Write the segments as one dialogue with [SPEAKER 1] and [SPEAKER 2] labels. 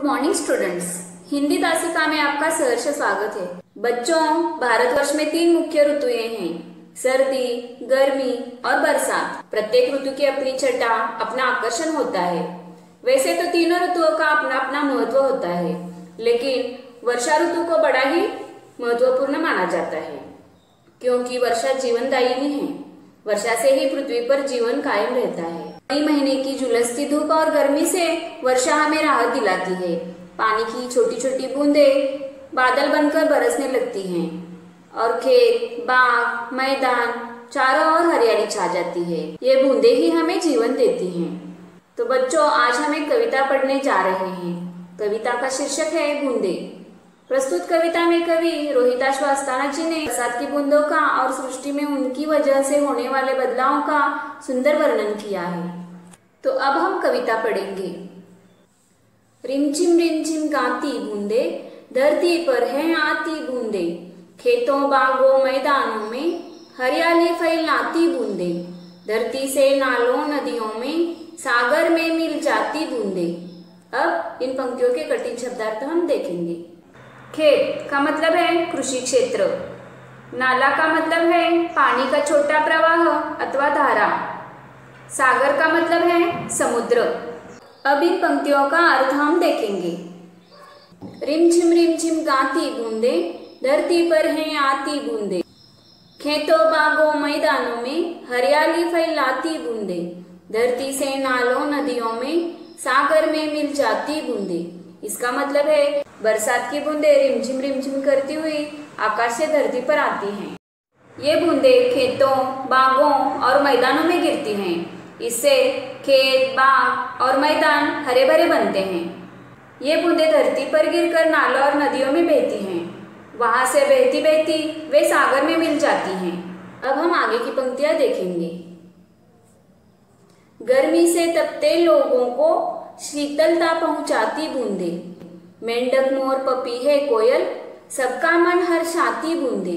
[SPEAKER 1] Morning students, Hindi दासिका में आपका सहर्ष स्वागत है। बच्चों, भारतवर्ष में 3 मुख्य ऋतुएं हैं, सर्दी, गर्मी और बरसात। प्रत्येक ऋतु की अपनी छटा, अपना आकर्षण होता है। वैसे तो तीनों ऋतुओं का अपना अपना महत्व होता है, लेकिन वर्षा ऋतु को बड़ा ही महत्वपूर्ण माना जाता है, क्योंकि वर्षा जीवनदायिनी है। वर्षा से ही पृथ्वी पर जीवन कायम रहता है। मई महीने की झुलसती धूप और गर्मी से वर्षा हमें राहत दिलाती है। पानी की छोटी छोटी बूंदें बादल बनकर बरसने लगती हैं और खेत, बाग, मैदान चारों ओर हरियाली छा जाती है। ये बूंदें ही हमें जीवन देती हैं। तो बच्चों, आज हम एक कविता पढ़ने जा रहे हैं। कविता का शीर्षक है बूंदें। प्रस्तुत कविता में कवि रोहिता श्वास्ताना जी ने बरसात की बूंदों का और सृष्टि में उनकी वजह से होने वाले बदलावों का सुंदर वर्णन किया है। तो अब हम कविता पढ़ेंगे। रिमझिम गाती बूंदे, धरती पर है आती बूंदे, खेतों बागों मैदानों में हरियाली फैलाती बूंदे, धरती से नालों नदियों में सागर में मिल जाती बूंदे। अब इन पंक्तियों के कठिन शब्दार्थ हम देखेंगे। खेत का मतलब है कृषि क्षेत्र। नाला का मतलब है पानी का छोटा प्रवाह अथवा धारा। सागर का मतलब है समुद्र। अब इन पंक्तियों का अर्थ हम देखेंगे। रिमझिम गाती बूंदे, धरती पर हैं आती बूंदे, खेतों बागों मैदानों में हरियाली फैलाती बूंदे, धरती से नालों नदियों में सागर में मिल जाती बूंदे। इसका मतलब है बरसात की बूंदें रिमझिम करती हुई आकाश से धरती पर आती हैं। ये बूंदें खेतों, बागों और मैदानों में गिरती हैं। इससे खेत, बाग और मैदान हरे भरे बनते हैं। ये बूंदें धरती पर गिरकर नालों और नदियों में बहती हैं। वहां से बहती बहती वे सागर में मिल जाती हैं। अब हम आगे की पंक्तियां देखेंगे। गर्मी से तपते लोगों को शीतलता पहुंचाती बूंदे, मेंढक मोर पपीहे कोयल सबका मन हर्षाती बूंदे,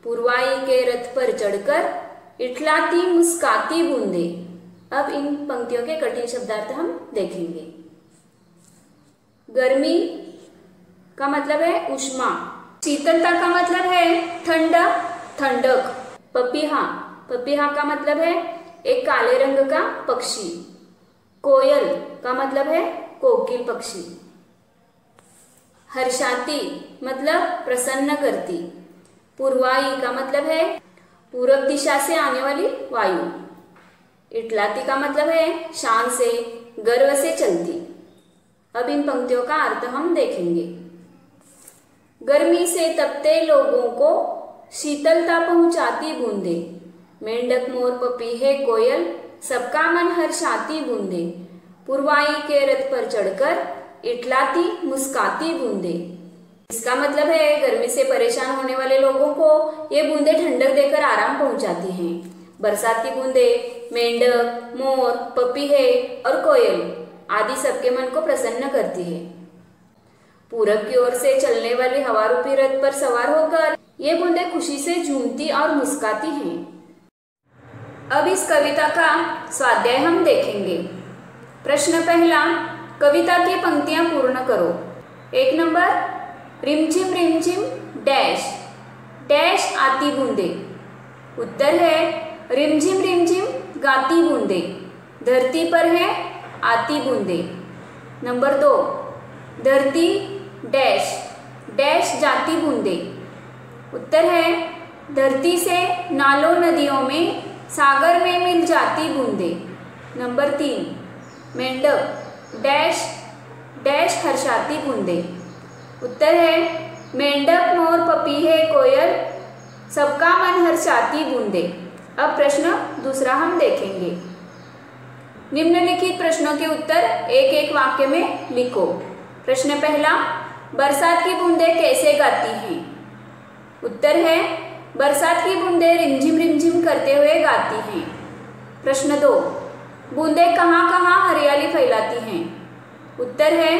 [SPEAKER 1] पुरवाई के रथ पर चढ़कर इठलाती मुस्काती बूंदे। अब इन पंक्तियों के कठिन शब्दार्थ हम देखेंगे। गर्मी का मतलब है उष्मा। शीतलता का मतलब है ठंडक, ठंडक। पपीहा का मतलब है एक काले रंग का पक्षी। कोयल का मतलब है कोकिल पक्षी। हर्षाती मतलब प्रसन्न करती। पूर्वाई का मतलब है पूरब दिशा से आने वाली वायु। इटलाती का मतलब है शान से, गर्व से चलती। अब इन पंक्तियों का अर्थ हम देखेंगे। गर्मी से तपते लोगों को शीतलता पहुंचाती बूंदे, मेंढक मोर पपीहे कोयल सबका मन हर्षाती बूंदे, पुरवाई के रथ पर चढ़कर इठलाती मुस्काती बूंदे। इसका मतलब है गर्मी से परेशान होने वाले लोगों को ये बूंदे ठंडक देकर आराम पहुंचाती हैं। बरसात की बूंदे मेंढक, मोर, पपीहे और कोयल आदि सबके मन को प्रसन्न करती है। पूरब की ओर से चलने वाली हवा रूपी रथ पर सवार होकर ये बूंदे खुशी से झूमती और मुस्काती हैं। अब इस कविता का स्वाध्याय हम देखेंगे। प्रश्न पहला, कविता की पंक्तियां पूर्ण करो। 1 नंबर, रिमझिम डैश डैश आती बूंदे। उत्तर है रिमझिम गाती बूंदे, धरती पर है आती बूंदे। नंबर 2, धरती डैश डैश जाती बूंदे। उत्तर है धरती से नालों नदियों में सागर में मिल जाती बूंदे। नंबर 3, मेंढक डैश डैश हर्षाती बूंदे। उत्तर है मेंढक मोर पपीहे कोयल सबका मन हर्षाती बूंदे। अब प्रश्न दूसरा हम देखेंगे। निम्नलिखित प्रश्नों के उत्तर एक एक वाक्य में लिखो। प्रश्न पहला, बरसात की बूंदें कैसे गाती हैं? उत्तर है बरसात की बूंदें रिमझिम करते हुए गाती हैं। प्रश्न 2, बूंदें कहाँ कहाँ हरियाली फैलाती हैं? उत्तर है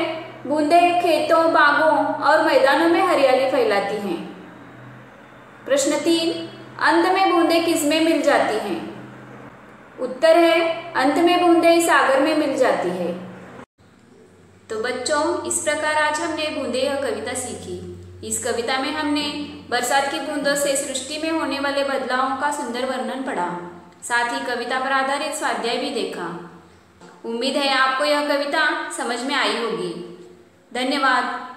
[SPEAKER 1] बूंदें खेतों, बागों और मैदानों में हरियाली फैलाती हैं। प्रश्न 3, अंत में बूंदें किसमें मिल जाती हैं? उत्तर है अंत में बूंदें सागर में मिल जाती है। तो बच्चों, इस प्रकार आज हमने बूंदे यह कविता सीखी। इस कविता में हमने बरसात की बूंदों से सृष्टि में होने वाले बदलावों का सुंदर वर्णन पढ़ा। साथ ही कविता पर आधारित स्वाध्याय भी देखा। उम्मीद है आपको यह कविता समझ में आई होगी। धन्यवाद।